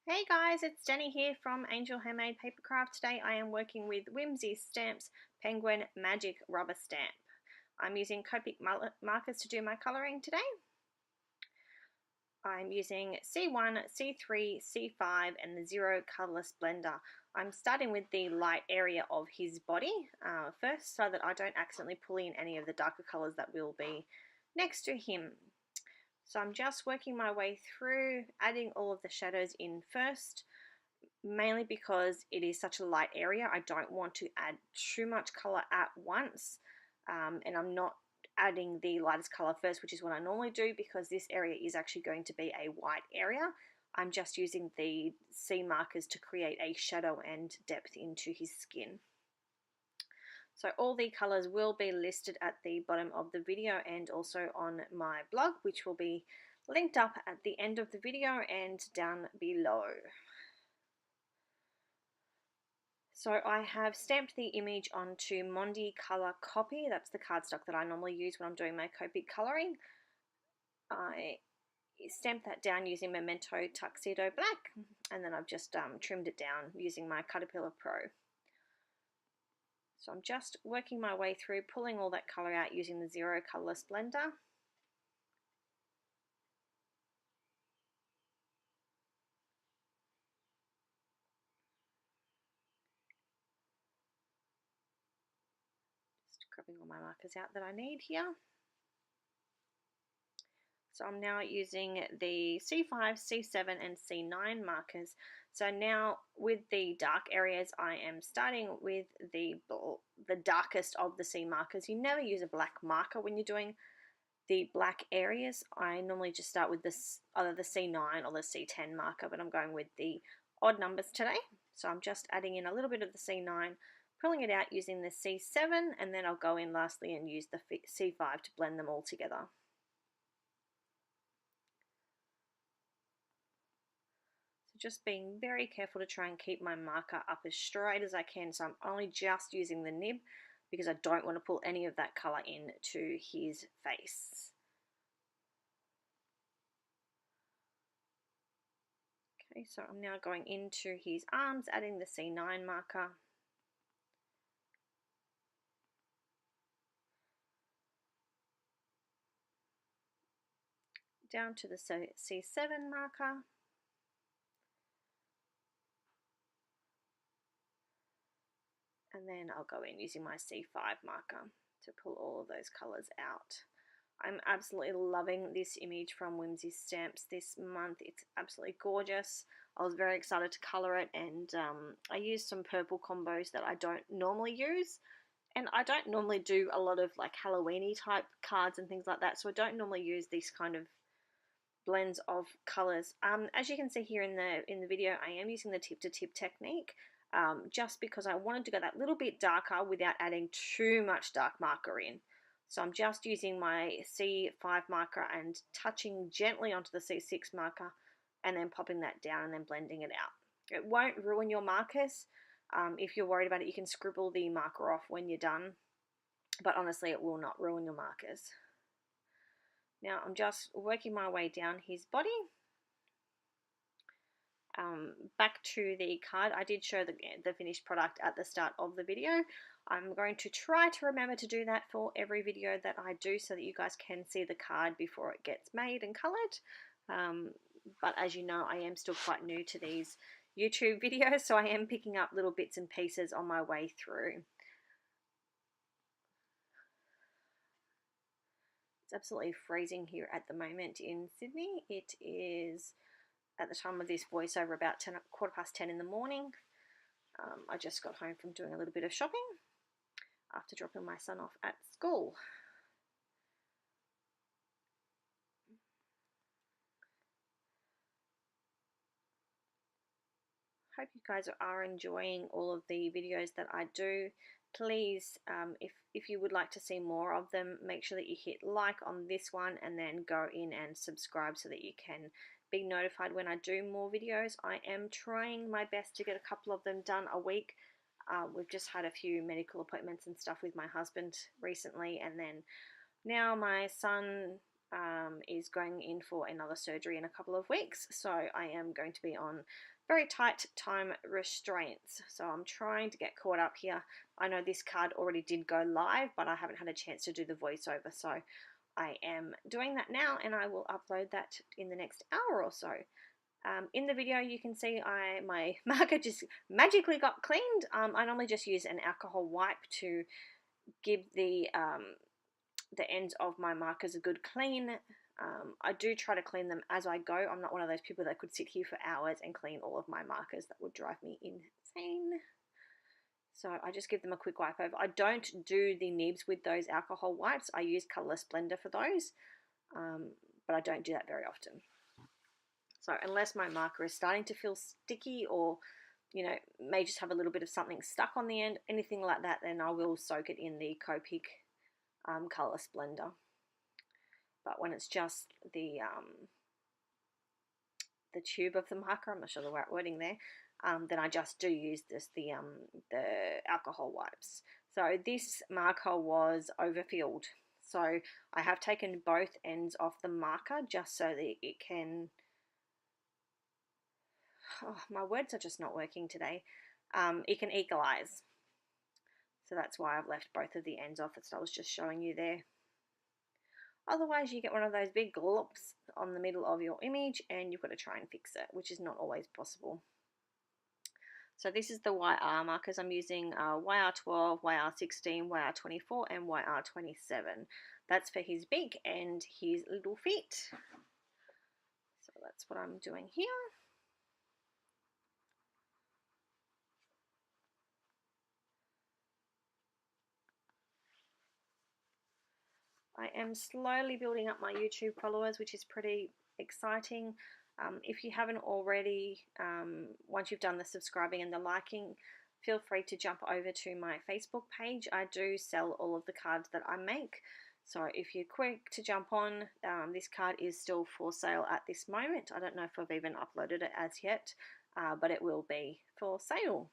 Hey guys, it's Jenny here from Angel Handmade Papercraft. Today I am working with Whimsy Stamps Penguin Magic Rubber Stamp. I'm using Copic markers to do my colouring today. I'm using C1, C3, C5 and the Zero Colourless Blender. I'm starting with the light area of his body first so that I don't accidentally pull in any of the darker colours that will be next to him. So I'm just working my way through, adding all of the shadows in first, mainly because it is such a light area. I don't want to add too much colour at once, and I'm not adding the lightest colour first, which is what I normally do, because this area is actually going to be a white area. I'm just using the C markers to create a shadow and depth into his skin. So all the colours will be listed at the bottom of the video and also on my blog, which will be linked up at the end of the video and down below. So I have stamped the image onto Mondi Colour Copy. That's the cardstock that I normally use when I'm doing my Copic colouring. I stamped that down using Memento Tuxedo Black, and then I've just trimmed it down using my Caterpillar Pro. So I'm just working my way through, pulling all that colour out using the Zero Colourless Blender. Just grabbing all my markers out that I need here. So I'm now using the C5, C7 and C9 markers. So now with the dark areas, I am starting with the darkest of the C markers. You never use a black marker when you're doing the black areas. I normally just start with this, either the C9 or the C10 marker, but I'm going with the odd numbers today. So I'm just adding in a little bit of the C9, pulling it out using the C7, and then I'll go in lastly and use the C5 to blend them all together. Just being very careful to try and keep my marker up as straight as I can, so I'm only just using the nib because I don't want to pull any of that colour into his face. Okay, so I'm now going into his arms, adding the C9 marker. Down to the C7 marker. And then I'll go in using my C5 marker to pull all of those colours out. I'm absolutely loving this image from Whimsy Stamps this month. It's absolutely gorgeous. I was very excited to colour it, and I used some purple combos that I don't normally use. And I don't normally do a lot of like Halloween-y type cards and things like that, so I don't normally use this kind of blends of colours. As you can see here in the video, I am using the tip-to-tip technique. Just because I wanted to go that little bit darker without adding too much dark marker in. So I'm just using my C5 marker and touching gently onto the C6 marker and then popping that down and then blending it out. It won't ruin your markers. If you're worried about it, you can scribble the marker off when you're done, but honestly it will not ruin your markers. Now I'm just working my way down his body. Back to the card, I did show the finished product at the start of the video. I'm going to try to remember to do that for every video that I do so that you guys can see the card before it gets made and coloured. But as you know, I am still quite new to these YouTube videos, so I am picking up little bits and pieces on my way through. It's absolutely freezing here at the moment in Sydney. It is, at the time of this voiceover, about 10:15 in the morning. I just got home from doing a little bit of shopping after dropping my son off at school. Hope you guys are enjoying all of the videos that I do. Please, if you would like to see more of them, make sure that you hit like on this one and then go in and subscribe so that you can be notified when I do more videos. I am trying my best to get a couple of them done a week. We've just had a few medical appointments and stuff with my husband recently, and then now my son is going in for another surgery in a couple of weeks, so I am going to be on very tight time restraints. So I'm trying to get caught up here. I know this card already did go live, but I haven't had a chance to do the voiceover, so I am doing that now, and I will upload that in the next hour or so. In the video, you can see my marker just magically got cleaned. I normally just use an alcohol wipe to give the ends of my markers a good clean. I do try to clean them as I go. I'm not one of those people that could sit here for hours and clean all of my markers. That would drive me insane. So I just give them a quick wipe over. I don't do the nibs with those alcohol wipes. I use Colourless Blender for those, but I don't do that very often. So unless my marker is starting to feel sticky or, you know, may just have a little bit of something stuck on the end, anything like that, then I will soak it in the Copic Colourless Blender. But when it's just the tube of the marker, I'm not sure the right wording there, then I just do use the alcohol wipes. So this marker was overfilled, so I have taken both ends off the marker just so that it can, oh, my words are just not working today, it can equalize. So that's why I've left both of the ends off. It's I was just showing you there. Otherwise, you get one of those big globs on the middle of your image and you've got to try and fix it, which is not always possible. So this is the YR markers. I'm using YR12, YR16, YR24 and YR27. That's for his beak and his little feet. So that's what I'm doing here. I am slowly building up my YouTube followers, which is pretty exciting. If you haven't already, once you've done the subscribing and the liking, feel free to jump over to my Facebook page. I do sell all of the cards that I make. So if you're quick to jump on, this card is still for sale at this moment. I don't know if I've even uploaded it as yet, but it will be for sale.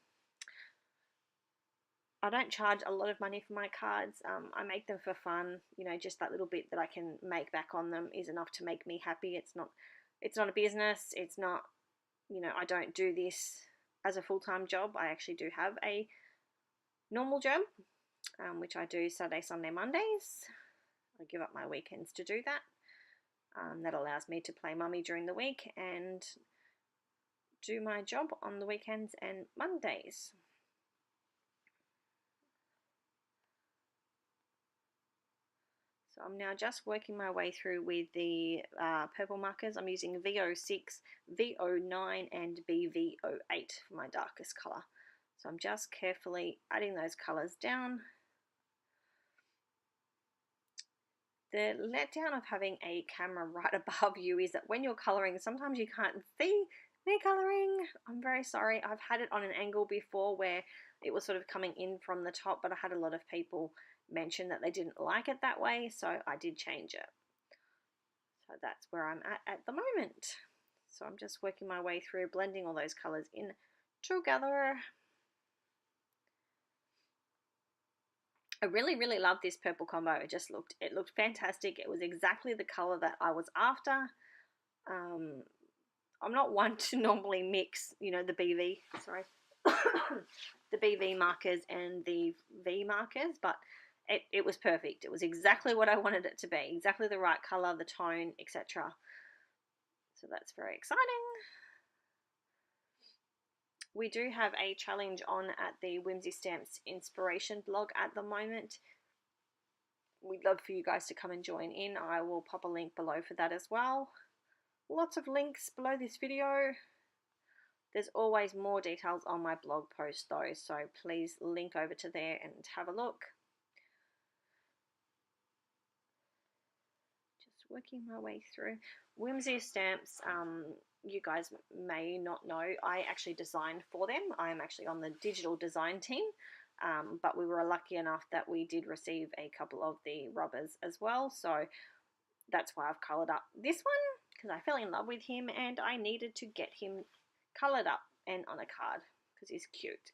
I don't charge a lot of money for my cards. I make them for fun. You know, just that little bit that I can make back on them is enough to make me happy. It's not a business. It's not, you know, I don't do this as a full-time job. I actually do have a normal job, which I do Saturday, Sunday, Mondays. I give up my weekends to do that. That allows me to play mummy during the week and do my job on the weekends and Mondays. So I'm now just working my way through with the purple markers. I'm using VO6, VO9 and BV08 for my darkest colour. So I'm just carefully adding those colours down. The letdown of having a camera right above you is that when you're colouring, sometimes you can't see me colouring. I'm very sorry. I've had it on an angle before where it was sort of coming in from the top, but I had a lot of people mention that they didn't like it that way, so I did change it. So that's where I'm at the moment. So I'm just working my way through blending all those colours in together. I really love this purple combo. It looked fantastic. It was exactly the colour that I was after. I'm not one to normally mix, you know, the BV, sorry, the BV markers and the V markers, but it was perfect. It was exactly what I wanted it to be, exactly the right colour, the tone, etc. So that's very exciting. We do have a challenge on at the Whimsy Stamps Inspiration blog at the moment. We'd love for you guys to come and join in. I will pop a link below for that as well. Lots of links below this video. There's always more details on my blog post though, so please link over to there and have a look. Just working my way through. Whimsy Stamps, you guys may not know, I actually designed for them. I'm actually on the digital design team, but we were lucky enough that we did receive a couple of the rubbers as well, so that's why I've coloured up this one, because I fell in love with him and I needed to get him coloured up and on a card because he's cute.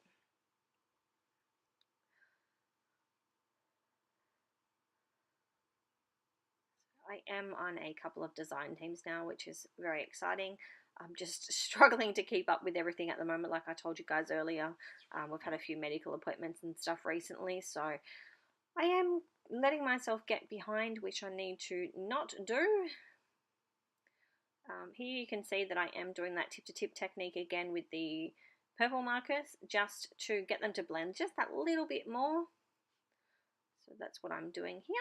I am on a couple of design teams now, which is very exciting. I'm just struggling to keep up with everything at the moment, like I told you guys earlier. We've had a few medical appointments and stuff recently, so I am letting myself get behind, which I need to not do. Here you can see that I am doing that tip-to-tip technique again with the purple markers, just to get them to blend just that little bit more. So that's what I'm doing here.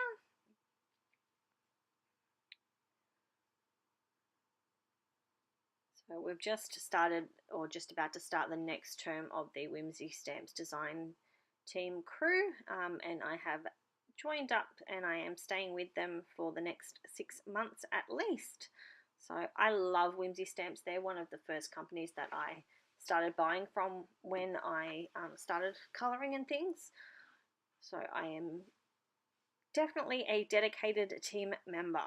So we've just started, or just about to start, the next term of the Whimsy Stamps design team crew, and I have joined up and I am staying with them for the next 6 months at least. So I love Whimsy Stamps. They're one of the first companies that I started buying from when I started colouring and things. So I am definitely a dedicated team member.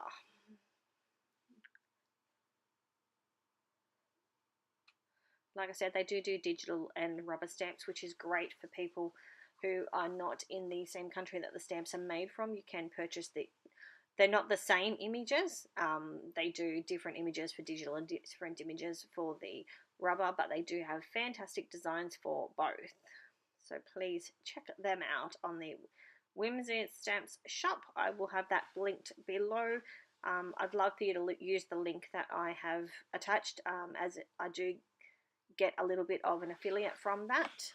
Like I said, they do digital and rubber stamps, which is great for people who are not in the same country that the stamps are made from. You can purchase they're not the same images. They do different images for digital and different images for the rubber, but they do have fantastic designs for both. So please check them out on the Whimsy Stamps shop. I will have that linked below. I'd love for you to use the link that I have attached, as I do get a little bit of an affiliate from that.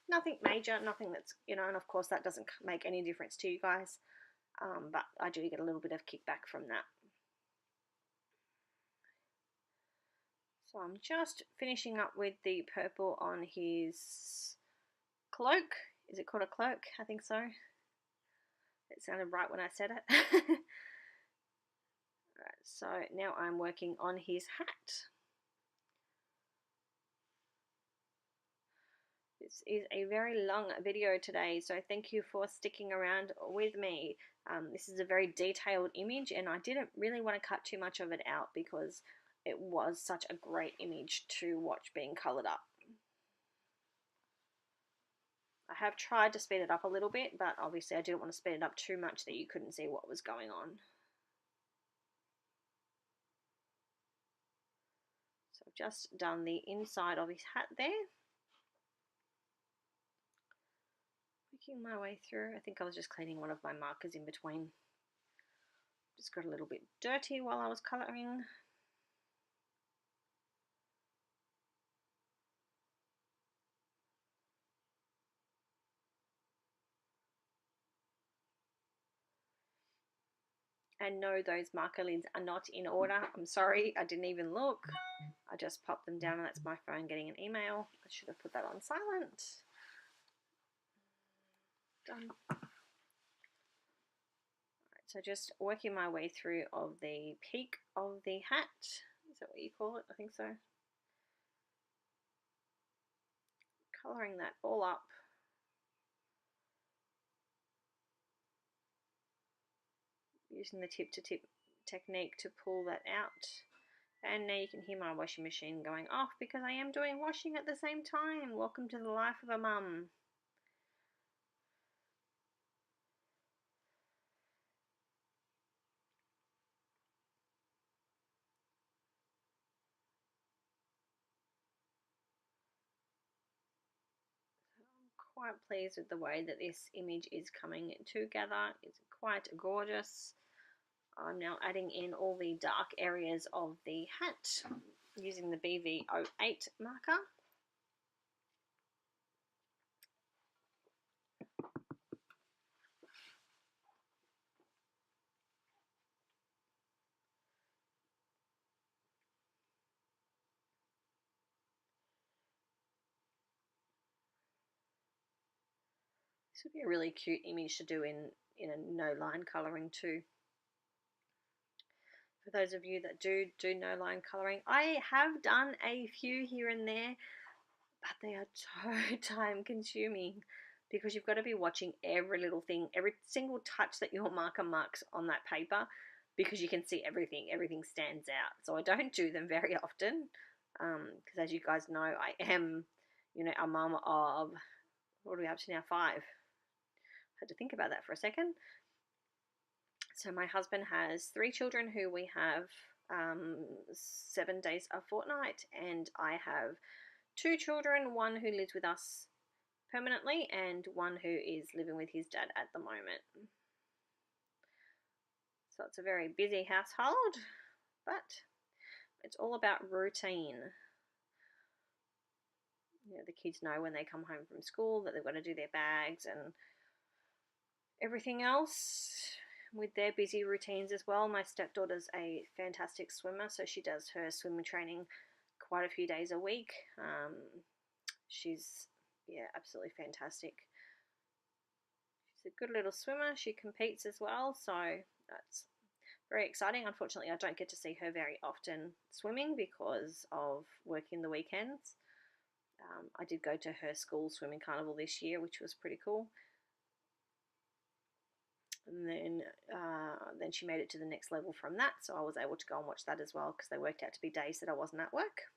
Nothing major, nothing that's, and of course that doesn't make any difference to you guys, but I do get a little bit of kickback from that. So I'm just finishing up with the purple on his cloak. Is it called a cloak? I think so. It sounded right when I said it. Alright, so now I'm working on his hat. This is a very long video today, so thank you for sticking around with me. This is a very detailed image, and I didn't really want to cut too much of it out because it was such a great image to watch being coloured up. I have tried to speed it up a little bit, but obviously I didn't want to speed it up too much that you couldn't see what was going on. So I've just done the inside of his hat there. Working my way through. I think I was just cleaning one of my markers in between. Just got a little bit dirty while I was colouring. And no, those marker lids are not in order. I'm sorry, I didn't even look. I just popped them down and that's my phone getting an email. I should have put that on silent. Done. Alright, so just working my way through of the peak of the hat. Is that what you call it? I think so. Colouring that all up. Using the tip-to-tip technique to pull that out. And now you can hear my washing machine going off because I am doing washing at the same time. Welcome to the life of a mum. I'm quite pleased with the way that this image is coming together. It's quite gorgeous. I'm now adding in all the dark areas of the hat using the BV08 marker. This would be a really cute image to do in a no line colouring too. For those of you that do no line colouring, I have done a few here and there, but they are so time consuming because you've got to be watching every little thing, every single touch that your marker marks on that paper, because you can see everything stands out. So I don't do them very often because as you guys know, I am, a mum of, what are we up to now, 5. I had to think about that for a second. So my husband has 3 children who we have 7 days a fortnight, and I have 2 children, one who lives with us permanently and one who is living with his dad at the moment. So it's a very busy household, but it's all about routine. You know, the kids know when they come home from school that they've got to do their bags and everything else with their busy routines as well. My stepdaughter's a fantastic swimmer, so she does her swimming training quite a few days a week. She's, yeah, absolutely fantastic. She's a good little swimmer. She competes as well, so that's very exciting. Unfortunately, I don't get to see her very often swimming because of working the weekends. I did go to her school swimming carnival this year, which was pretty cool. And then she made it to the next level from that, so I was able to go and watch that as well because they worked out to be days that I wasn't at work.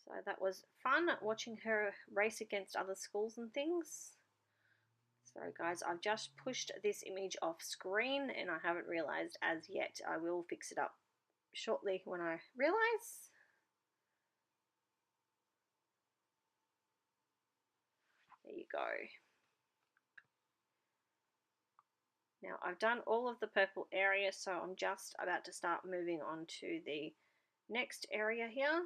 So that was fun, watching her race against other schools and things. So guys, I've just pushed this image off screen and I haven't realized as yet. I will fix it up shortly when I realize. There you go. Now I've done all of the purple area, so I'm just about to start moving on to the next area here.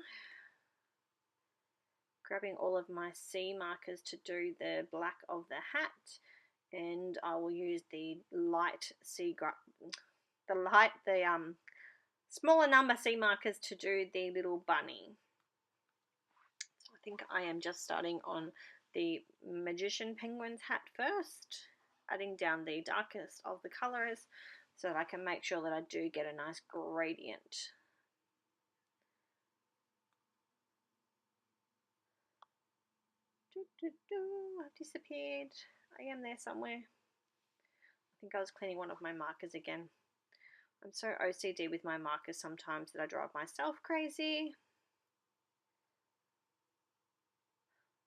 Grabbing all of my C markers to do the black of the hat, and I will use the light smaller number C markers to do the little bunny. So I think I am just starting on the Magician Penguin's hat first, adding down the darkest of the colors so that I can make sure that I do get a nice gradient. I've disappeared. I am there somewhere. I think I was cleaning one of my markers again. I'm so OCD with my markers sometimes that I drive myself crazy.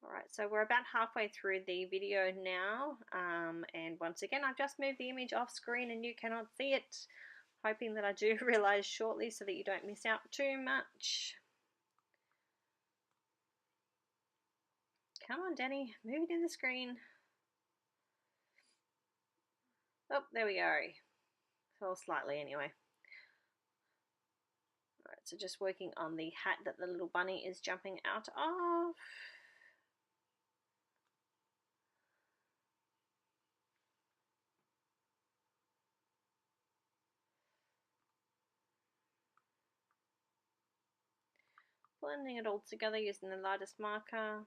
Alright, so we're about halfway through the video now, and once again I've just moved the image off screen and you cannot see it, hoping that I do realise shortly so that you don't miss out too much. Come on Danny, move it in the screen. Oh, there we go. Well, slightly anyway. Alright, so just working on the hat that the little bunny is jumping out of. Blending it all together using the lightest marker.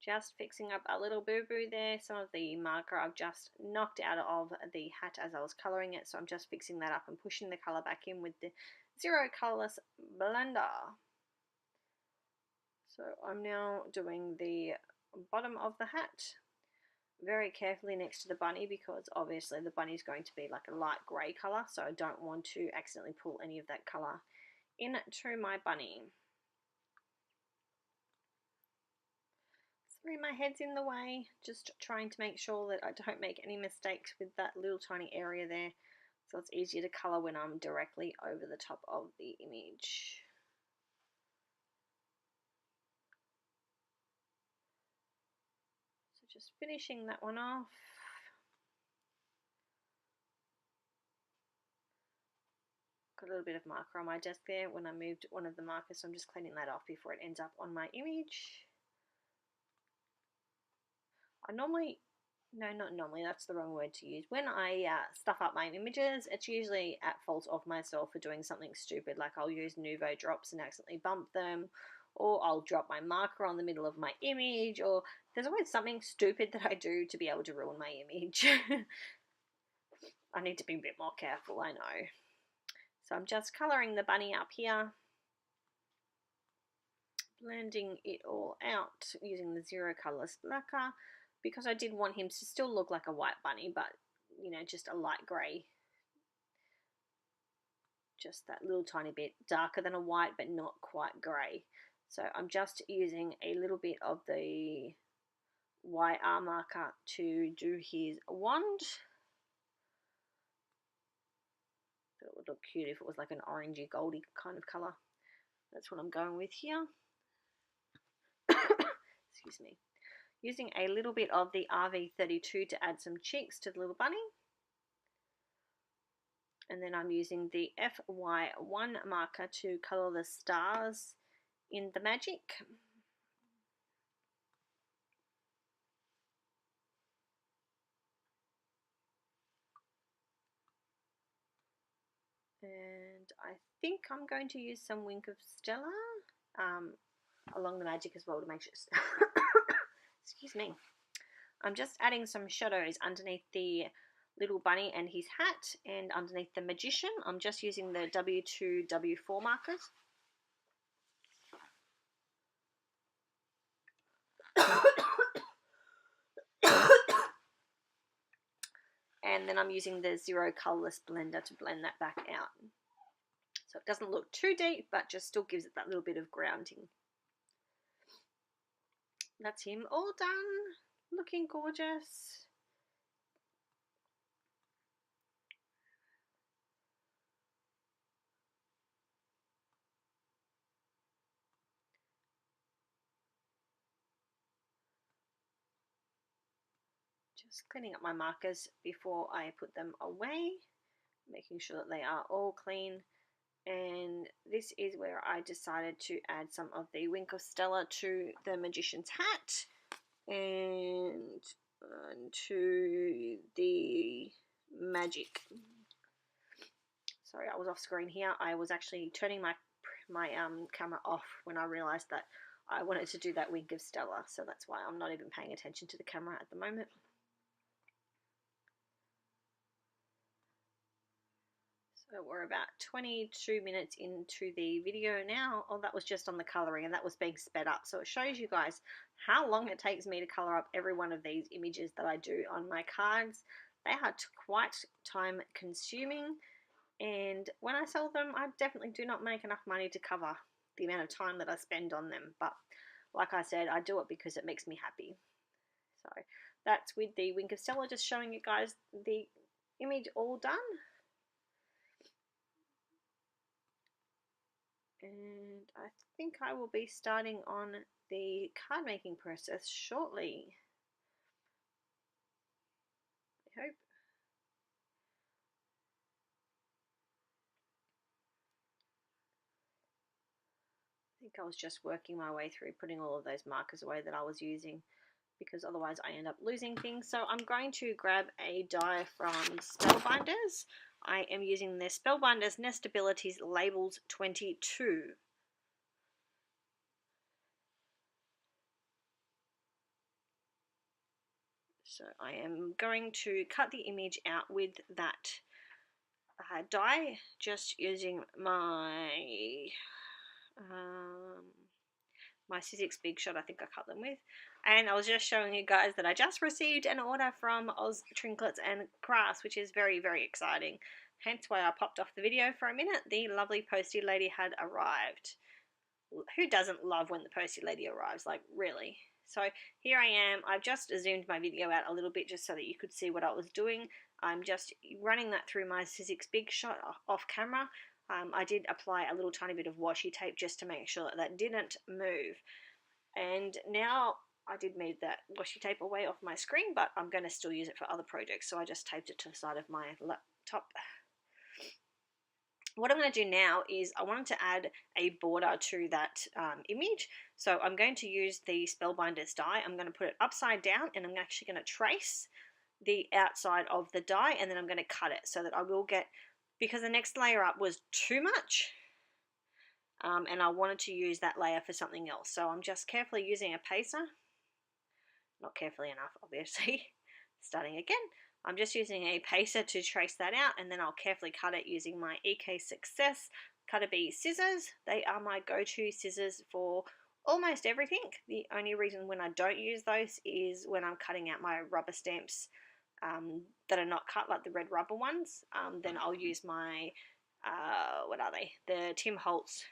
Just fixing up a little boo-boo there. Some of the marker I've just knocked out of the hat as I was colouring it, so I'm just fixing that up and pushing the colour back in with the Zero Colourless blender. So I'm now doing the bottom of the hat very carefully next to the bunny, because obviously the bunny is going to be like a light grey colour, so I don't want to accidentally pull any of that colour into my bunny. Sorry, my head's in the way, just trying to make sure that I don't make any mistakes with that little tiny area there, so it's easier to colour when I'm directly over the top of the image. So just finishing that one off. Got a little bit of marker on my desk there when I moved one of the markers, so I'm just cleaning that off before it ends up on my image. Not normally, that's the wrong word to use. When I stuff up my images, it's usually at fault of myself for doing something stupid, like I'll use Nuvo drops and accidentally bump them, or I'll drop my marker on the middle of my image, or there's always something stupid that I do to be able to ruin my image. I need to be a bit more careful, I know. So I'm just colouring the bunny up here, blending it all out using the Zero Colourless lacquer, because I did want him to still look like a white bunny, but you know, just a light grey, just that little tiny bit darker than a white but not quite grey. So I'm just using a little bit of the YR marker to do his wand. look cute if it was like an orangey goldy kind of colour. That's what I'm going with here. Excuse me. Using a little bit of the RV32 to add some cheeks to the little bunny. And then I'm using the FY1 marker to colour the stars in the magic. And I think I'm going to use some Wink of Stella along the magic as well to make sure. Excuse me. I'm just adding some shadows underneath the little bunny and his hat, and underneath the magician I'm just using the W2, W4 markers. And then I'm using the zero colourless blender to blend that back out. So it doesn't look too deep, but just still gives it that little bit of grounding. That's him all done, looking gorgeous. Just cleaning up my markers before I put them away, making sure that they are all clean. And this is where I decided to add some of the Wink of Stella to the magician's hat and to the magic. Sorry, I was off screen here. I was actually turning my camera off when I realised that I wanted to do that Wink of Stella, so that's why I'm not even paying attention to the camera at the moment. So we're about 22 minutes into the video now. Oh, that was just on the colouring, and that was being sped up. So it shows you guys how long it takes me to colour up every one of these images that I do on my cards. They are quite time consuming, and when I sell them, I definitely do not make enough money to cover the amount of time that I spend on them. But like I said, I do it because it makes me happy. So that's with the Wink of Stella, just showing you guys the image all done. And I think I will be starting on the card making process shortly. I hope. I think I was just working my way through putting all of those markers away that I was using, because otherwise I end up losing things. So I'm going to grab a die from Spellbinders. I am using the Spellbinders Nest Abilities Labels 22. So I am going to cut the image out with that die, just using my my Sizzix Big Shot, I think I cut them with. And I was just showing you guys that I just received an order from Oz Trinkets and Crafts, which is very, very exciting. Hence why I popped off the video for a minute. The lovely postie lady had arrived. Who doesn't love when the postie lady arrives? Like, really? So here I am. I've just zoomed my video out a little bit just so that you could see what I was doing. I'm just running that through my Sizzix Big Shot off camera. I did apply a little tiny bit of washi tape just to make sure that that didn't move. And now I did move that washi tape away off my screen, but I'm going to still use it for other projects, so I just taped it to the side of my laptop. What I'm going to do now is I wanted to add a border to that image, so I'm going to use the Spellbinders die. I'm going to put it upside down, and I'm actually going to trace the outside of the die, and then I'm going to cut it so that I will get, because the next layer up was too much, and I wanted to use that layer for something else. So I'm just carefully using a pacer, not carefully enough obviously, starting again. I'm just using a pacer to trace that out, and then I'll carefully cut it using my EK Success Cutter Bee scissors. They are my go-to scissors for almost everything. The only reason when I don't use those is when I'm cutting out my rubber stamps that are not cut, like the red rubber ones. Then I'll use my, what are they? The Tim Holtz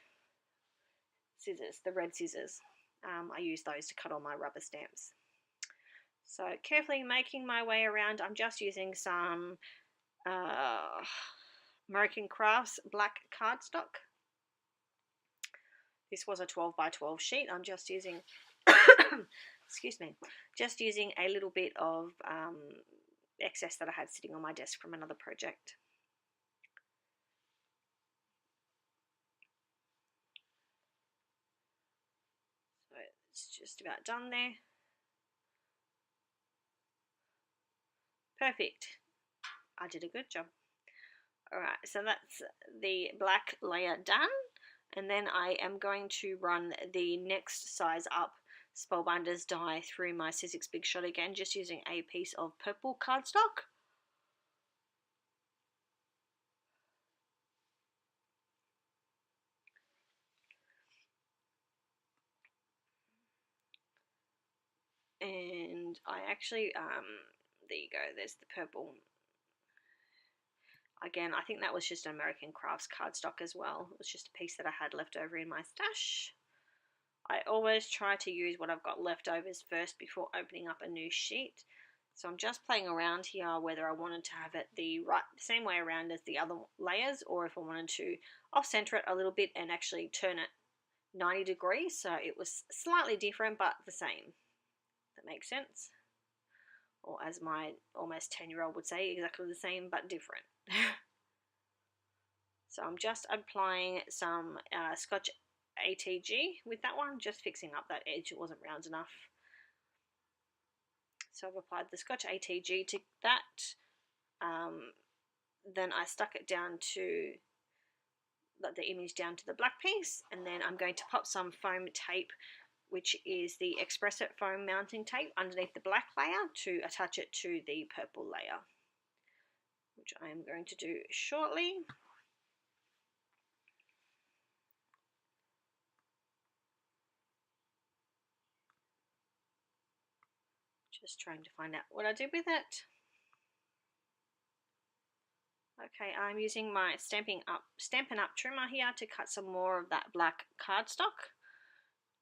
scissors, the red scissors. I use those to cut all my rubber stamps. So carefully making my way around. I'm just using some American Crafts black cardstock. This was a 12 by 12 sheet. I'm just using, excuse me, just using a little bit of excess that I had sitting on my desk from another project. So it's just about done there. Perfect. I did a good job. Alright, so that's the black layer done, and then I am going to run the next size up Spellbinders die through my Sizzix Big Shot again, just using a piece of purple cardstock. And I actually, there you go, there's the purple. Again, I think that was just American Crafts cardstock as well. It was just a piece that I had left over in my stash. I always try to use what I've got leftovers first before opening up a new sheet. So I'm just playing around here whether I wanted to have it the same way around as the other layers, or if I wanted to off-center it a little bit and actually turn it 90 degrees so it was slightly different but the same. That makes sense. Or as my almost 10-year-old would say, exactly the same but different. So I'm just applying some Scotch ATG with that one, just fixing up that edge, it wasn't round enough. So I've applied the Scotch ATG to that. Then I stuck it down to the image down to the black piece, and then I'm going to pop some foam tape, which is the Espresso foam mounting tape, underneath the black layer to attach it to the purple layer, which I am going to do shortly. Just trying to find out what I did with it. Okay, I'm using my Stampin' Up trimmer here to cut some more of that black cardstock.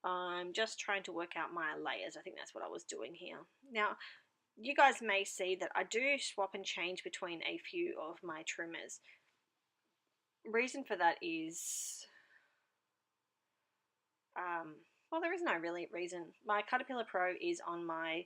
I'm just trying to work out my layers. I think that's what I was doing here. Now, you guys may see that I do swap and change between a few of my trimmers. Reason for that is, well, there is no really reason. My Caterpillar Pro is on my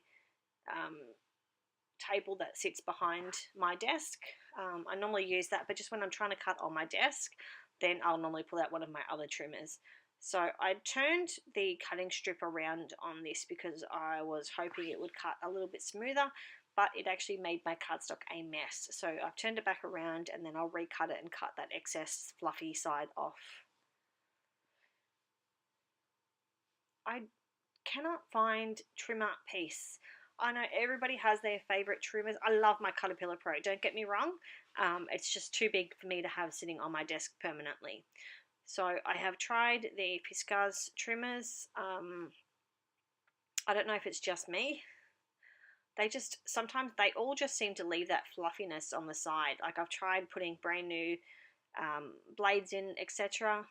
table that sits behind my desk. I normally use that, but just when I'm trying to cut on my desk, then I'll normally pull out one of my other trimmers. So I turned the cutting strip around on this because I was hoping it would cut a little bit smoother, but it actually made my cardstock a mess. So I've turned it back around, and then I'll recut it and cut that excess fluffy side off. I cannot find trimmer piece. I know everybody has their favorite trimmers. I love my Caterpillar Pro, don't get me wrong. It's just too big for me to have sitting on my desk permanently. So I have tried the Fiskars trimmers. I don't know if it's just me. Sometimes they all just seem to leave that fluffiness on the side. Like I've tried putting brand new blades in, etc.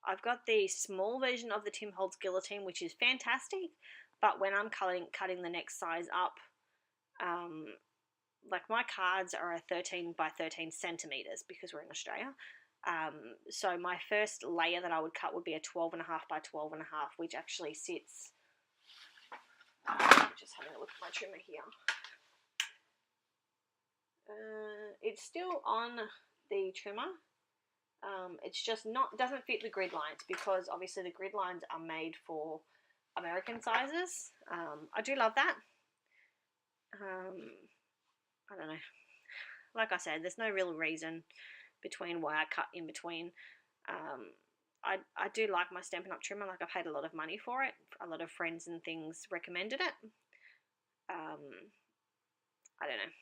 I've got the small version of the Tim Holtz guillotine, which is fantastic. But when I'm cutting the next size up, like my cards are a 13 by 13 centimeters because we're in Australia. So my first layer that I would cut would be a 12.5 by 12.5, which actually sits. Just having a look at my trimmer here. It's still on the trimmer. It's just doesn't fit the grid lines because obviously the grid lines are made for American sizes. I do love that. I don't know. Like I said, there's no real reason between why I cut in between. I do like my Stampin' Up trimmer. Like I've paid a lot of money for it. A lot of friends and things recommended it. I don't know.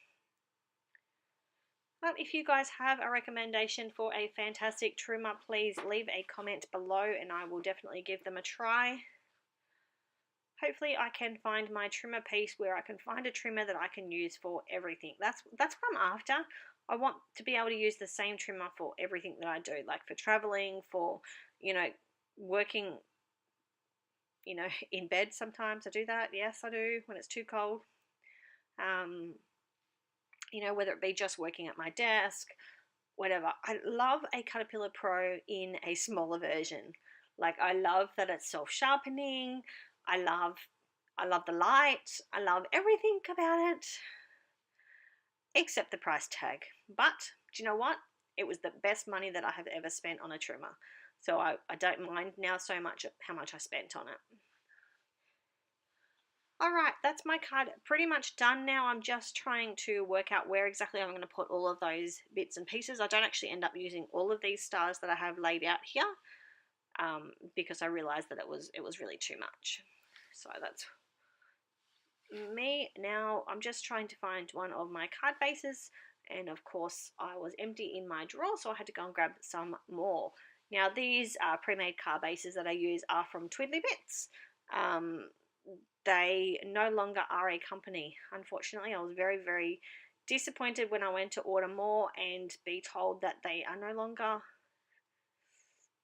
But if you guys have a recommendation for a fantastic trimmer, please leave a comment below and I will definitely give them a try. Hopefully I can find my trimmer piece where I can find a trimmer that I can use for everything. That's what I'm after. I want to be able to use the same trimmer for everything that I do, like for traveling, for, you know, working, you know, in bed sometimes. I do that. Yes, I do when it's too cold. You know, whether it be just working at my desk, whatever. I love a Caterpillar Pro in a smaller version. Like, I love that it's self-sharpening. I love the light. I love everything about it except the price tag. But do you know what? It was the best money that I have ever spent on a trimmer. So I don't mind now so much how much I spent on it. Alright, that's my card pretty much done now. I'm just trying to work out where exactly I'm going to put all of those bits and pieces. I don't actually end up using all of these stars that I have laid out here because I realised that it was really too much. So that's me. Now I'm just trying to find one of my card bases, and of course I was empty in my drawer, so I had to go and grab some more. Now these pre-made card bases that I use are from Twiddly Bits. They no longer are a company, unfortunately. I was very, very disappointed when I went to order more and be told that they are no longer,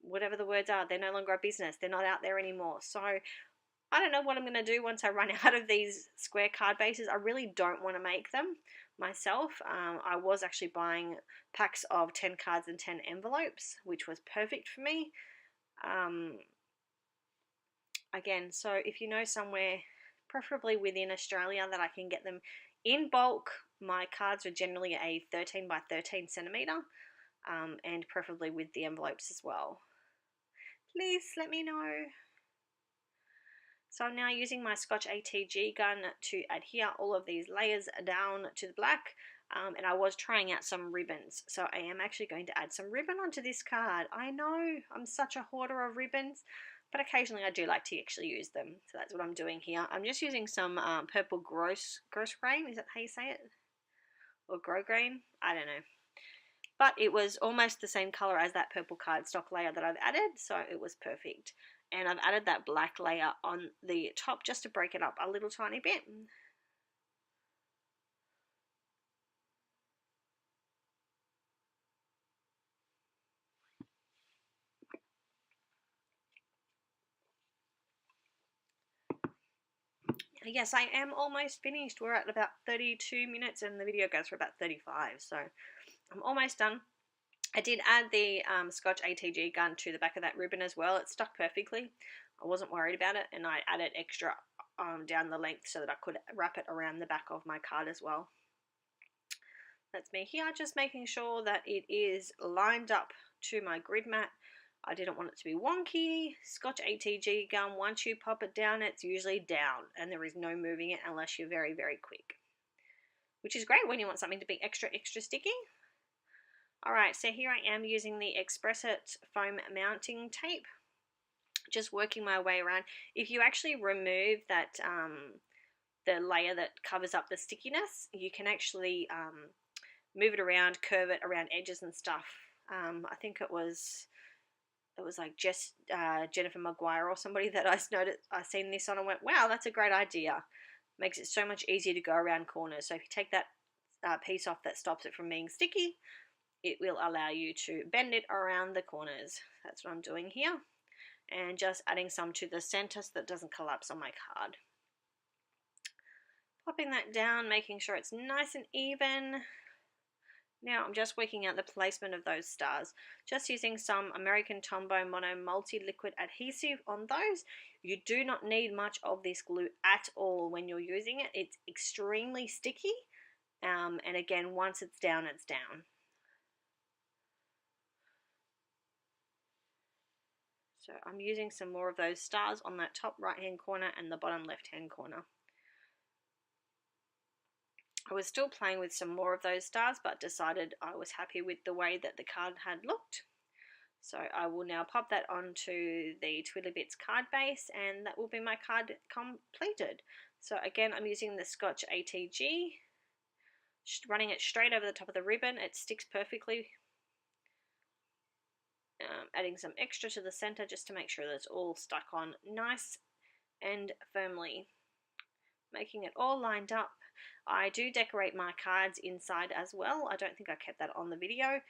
whatever the words are, they're no longer a business. They're not out there anymore. So I don't know what I'm going to do once I run out of these square card bases. I really don't want to make them myself. I was actually buying packs of 10 cards and 10 envelopes, which was perfect for me. Again, so if you know somewhere, preferably within Australia, that I can get them in bulk, my cards are generally a 13 by 13 centimetre, and preferably with the envelopes as well. Please let me know. So I'm now using my Scotch ATG gun to adhere all of these layers down to the black, and I was trying out some ribbons, so I am actually going to add some ribbon onto this card. I know, I'm such a hoarder of ribbons, but occasionally I do like to actually use them, so that's what I'm doing here. I'm just using some purple gross grain, is that how you say it? Or grosgrain? I don't know. But it was almost the same colour as that purple cardstock layer that I've added, so it was perfect. And I've added that black layer on the top just to break it up a little tiny bit. Yes, I am almost finished. We're at about 32 minutes and the video goes for about 35, so I'm almost done. I did add the Scotch ATG gun to the back of that ribbon as well. It stuck perfectly. I wasn't worried about it, and I added extra down the length so that I could wrap it around the back of my card as well. That's me here, just making sure that it is lined up to my grid mat. I didn't want it to be wonky. Scotch ATG gun, once you pop it down, it's usually down, and there is no moving it unless you're very, very quick. Which is great when you want something to be extra, extra sticky. Alright, so here I am using the Express-It foam mounting tape. Just working my way around. If you actually remove that, the layer that covers up the stickiness, you can actually move it around, curve it around edges and stuff. I think it was like Jennifer Maguire or somebody that I seen this on and went, wow, that's a great idea. Makes it so much easier to go around corners. So if you take that piece off that stops it from being sticky, it will allow you to bend it around the corners. That's what I'm doing here. And just adding some to the center so that it doesn't collapse on my card. Popping that down, making sure it's nice and even. Now I'm just working out the placement of those stars. Just using some American Tombow Mono multi-liquid adhesive on those. You do not need much of this glue at all when you're using it. It's extremely sticky. And again, once it's down, it's down. So I'm using some more of those stars on that top right hand corner and the bottom left hand corner. I was still playing with some more of those stars, but decided I was happy with the way that the card had looked. So I will now pop that onto the Twiddly Bits card base, and that will be my card completed. So again, I'm using the Scotch ATG, running it straight over the top of the ribbon. It sticks perfectly. Adding some extra to the center just to make sure that it's all stuck on nice and firmly. Making it all lined up. I do decorate my cards inside as well. I don't think I kept that on the video,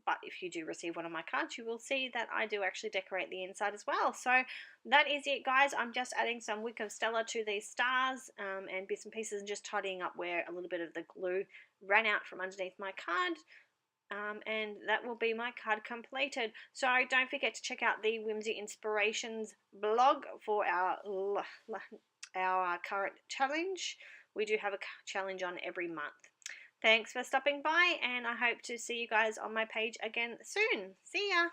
but if you do receive one of my cards, you will see that I do actually decorate the inside as well. So that is it, guys. I'm just adding some wick of Stella to these stars and bits and pieces, and just tidying up where a little bit of the glue ran out from underneath my card. And that will be my card completed. So don't forget to check out the Whimsy Inspirations blog for our current challenge. We do have a challenge on every month. Thanks for stopping by, and I hope to see you guys on my page again soon. See ya!